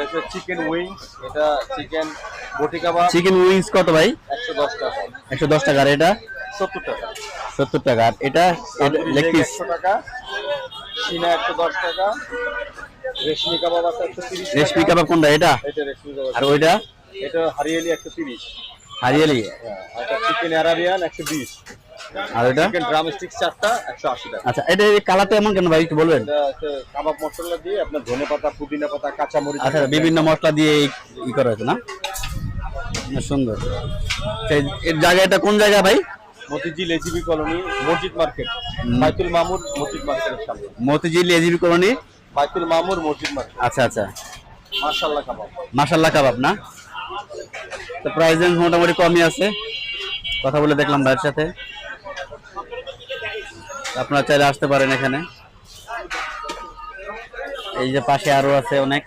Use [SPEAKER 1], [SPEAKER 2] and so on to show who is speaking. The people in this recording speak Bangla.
[SPEAKER 1] এটা হচ্ছে চিকেন উইংস, এটা চিকেন বটি কাবাব।
[SPEAKER 2] চিকেন উইংস কত ভাই?
[SPEAKER 1] 110 টাকা।
[SPEAKER 2] 110 টাকা। আর এটা
[SPEAKER 1] 70 টাকা।
[SPEAKER 2] 70 টাকা। আর এটা লেগ পিস
[SPEAKER 1] 100 টাকা। সিনা 110 টাকা। রেশমি কাবাব আছে 130 টাকা।
[SPEAKER 2] রেশমি কাবাব কোনটা? এটা?
[SPEAKER 1] এটা রেশমি কাবাব।
[SPEAKER 2] আর ওইটা?
[SPEAKER 1] এটা হারিয়ালি 130।
[SPEAKER 2] হারিয়ালি।
[SPEAKER 1] হ্যাঁ, এটা চিকেন আরাবিয়ান 120।
[SPEAKER 2] আর এটা?
[SPEAKER 1] চিকেন ড্রামস্টিক 4টা 180 টাকা।
[SPEAKER 2] আচ্ছা, এটা এই কালারটা এমন কেন ভাই একটু বলবেন?
[SPEAKER 1] এটা হচ্ছে কাবাব মশলা দিয়ে আপনার ধনেপাতা, পুদিনা পাতা, কাঁচা মরিচ।
[SPEAKER 2] আচ্ছা, বিভিন্ন মশলা দিয়ে ই করা হয়েছে না? সুন্দর। এর জায়গা, এটা কোন জায়গা ভাই?
[SPEAKER 1] মতিঝিল এজিবি কলোনি, মসজিদ মার্কেট, বাইতুল মামুর মসজিদ মার্কেটের সামনে।
[SPEAKER 2] মতিঝিল এজিবি কলোনি,
[SPEAKER 1] বাইতুল মামুর মসজিদ মার্কেট।
[SPEAKER 2] আচ্ছা আচ্ছা।
[SPEAKER 1] মাশাআল্লাহ কাবাব।
[SPEAKER 2] মাশাআল্লাহ কাবাব না? তো প্রাইস রেঞ্জ মোটামুটি কমই আছে। কথা বলে দেখলাম ভাইয়ের সাথে। আপনারা চাইলে আসতে পারেন এখানে। এই যে পাশে আরো আছে অনেক।